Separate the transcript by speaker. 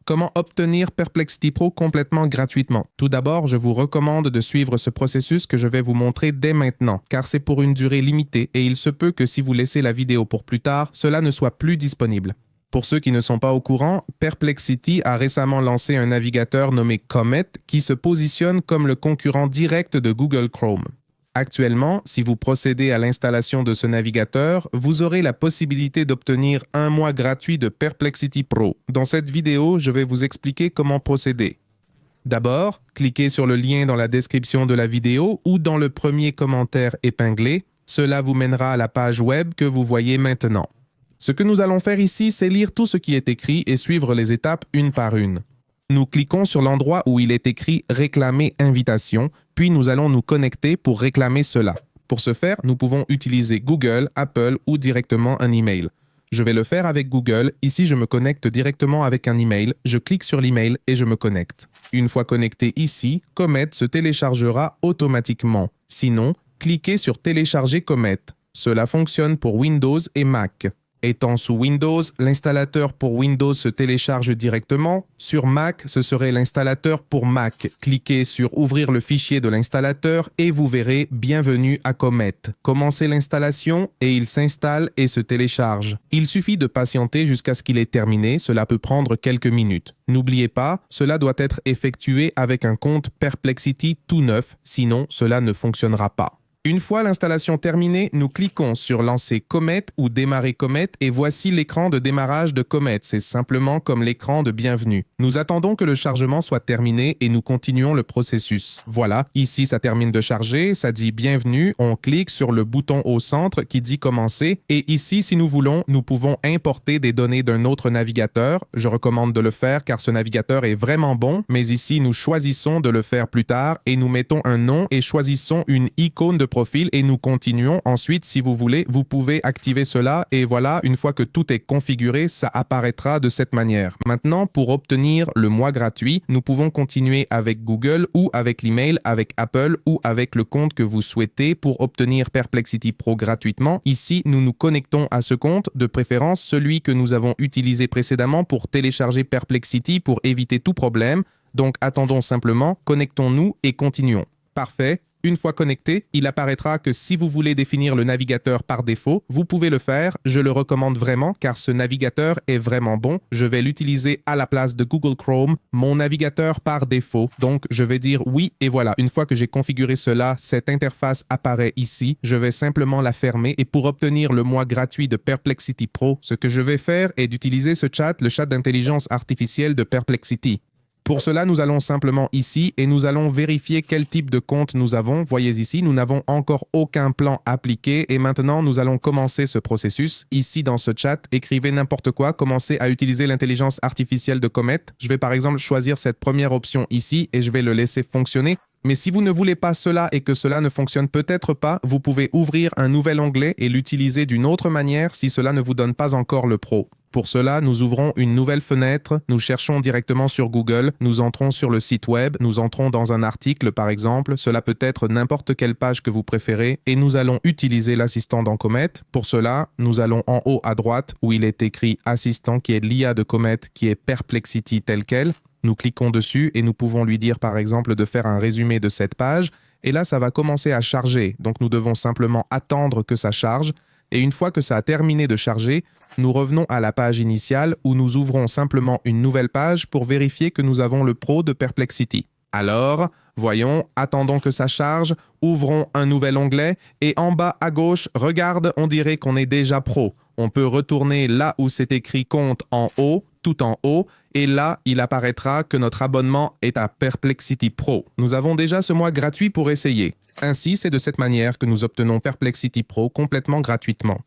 Speaker 1: Comment obtenir Perplexity Pro complètement gratuitement? Tout d'abord, je vous recommande de suivre ce processus que je vais vous montrer dès maintenant, car c'est pour une durée limitée et il se peut que si vous laissez la vidéo pour plus tard, cela ne soit plus disponible. Pour ceux qui ne sont pas au courant, Perplexity a récemment lancé un navigateur nommé Comet qui se positionne comme le concurrent direct de Google Chrome. Actuellement, si vous procédez à l'installation de ce navigateur, vous aurez la possibilité d'obtenir un mois gratuit de Perplexity Pro. Dans cette vidéo, je vais vous expliquer comment procéder. D'abord, cliquez sur le lien dans la description de la vidéo ou dans le premier commentaire épinglé. Cela vous mènera à la page web que vous voyez maintenant. Ce que nous allons faire ici, c'est lire tout ce qui est écrit et suivre les étapes une par une. Nous cliquons sur l'endroit où il est écrit « Réclamer invitation », puis nous allons nous connecter pour réclamer cela. Pour ce faire, nous pouvons utiliser Google, Apple ou directement un email. Je vais le faire avec Google. Ici, je me connecte directement avec un email. Je clique sur l'email et je me connecte. Une fois connecté ici, Comet se téléchargera automatiquement. Sinon, cliquez sur « Télécharger Comet ». Cela fonctionne pour Windows et Mac. Étant sous Windows, l'installateur pour Windows se télécharge directement. Sur Mac, ce serait l'installateur pour Mac. Cliquez sur « Ouvrir le fichier de l'installateur » et vous verrez « Bienvenue à Comet ». Commencez l'installation et il s'installe et se télécharge. Il suffit de patienter jusqu'à ce qu'il ait terminé, cela peut prendre quelques minutes. N'oubliez pas, cela doit être effectué avec un compte Perplexity tout neuf, sinon cela ne fonctionnera pas. Une fois l'installation terminée, nous cliquons sur « Lancer Comet » ou « Démarrer Comet » et voici l'écran de démarrage de Comet. C'est simplement comme l'écran de bienvenue. Nous attendons que le chargement soit terminé et nous continuons le processus. Voilà, ici ça termine de charger, ça dit « Bienvenue », on clique sur le bouton au centre qui dit « Commencer » et ici, si nous voulons, nous pouvons importer des données d'un autre navigateur. Je recommande de le faire car ce navigateur est vraiment bon, mais ici nous choisissons de le faire plus tard et nous mettons un nom et choisissons une icône de profil et nous continuons. Ensuite, si vous voulez, vous pouvez activer cela et voilà, une fois que tout est configuré, ça apparaîtra de cette manière. Maintenant, pour obtenir le mois gratuit, nous pouvons continuer avec Google ou avec l'email, avec Apple ou avec le compte que vous souhaitez pour obtenir Perplexity Pro gratuitement. Ici, nous nous connectons à ce compte, de préférence celui que nous avons utilisé précédemment pour télécharger Perplexity pour éviter tout problème. Donc, attendons simplement, connectons-nous et continuons. Parfait. Une fois connecté, il apparaîtra que si vous voulez définir le navigateur par défaut, vous pouvez le faire. Je le recommande vraiment car ce navigateur est vraiment bon. Je vais l'utiliser à la place de Google Chrome, mon navigateur par défaut. Donc, je vais dire oui et voilà. Une fois que j'ai configuré cela, cette interface apparaît ici. Je vais simplement la fermer et pour obtenir le mois gratuit de Perplexity Pro, ce que je vais faire est d'utiliser ce chat, le chat d'intelligence artificielle de Perplexity. Pour cela, nous allons simplement ici et nous allons vérifier quel type de compte nous avons. Voyez ici, nous n'avons encore aucun plan appliqué et maintenant, nous allons commencer ce processus. Ici, dans ce chat, écrivez n'importe quoi, commencez à utiliser l'intelligence artificielle de Comet. Je vais par exemple choisir cette première option ici et je vais le laisser fonctionner. Mais si vous ne voulez pas cela et que cela ne fonctionne peut-être pas, vous pouvez ouvrir un nouvel onglet et l'utiliser d'une autre manière si cela ne vous donne pas encore le Pro. Pour cela, nous ouvrons une nouvelle fenêtre, nous cherchons directement sur Google, nous entrons sur le site web, nous entrons dans un article par exemple, cela peut être n'importe quelle page que vous préférez et nous allons utiliser l'assistant dans Comet. Pour cela, nous allons en haut à droite où il est écrit assistant qui est l'IA de Comet qui est Perplexity tel quel. Nous cliquons dessus et nous pouvons lui dire par exemple de faire un résumé de cette page et là ça va commencer à charger, donc nous devons simplement attendre que ça charge. Et une fois que ça a terminé de charger, nous revenons à la page initiale où nous ouvrons simplement une nouvelle page pour vérifier que nous avons le Pro de Perplexity. Alors, voyons, attendons que ça charge, ouvrons un nouvel onglet et en bas à gauche, regarde, on dirait qu'on est déjà Pro. On peut retourner là où c'est écrit compte en haut, tout en haut, et là, il apparaîtra que notre abonnement est à Perplexity Pro. Nous avons déjà ce mois gratuit pour essayer. Ainsi, c'est de cette manière que nous obtenons Perplexity Pro complètement gratuitement.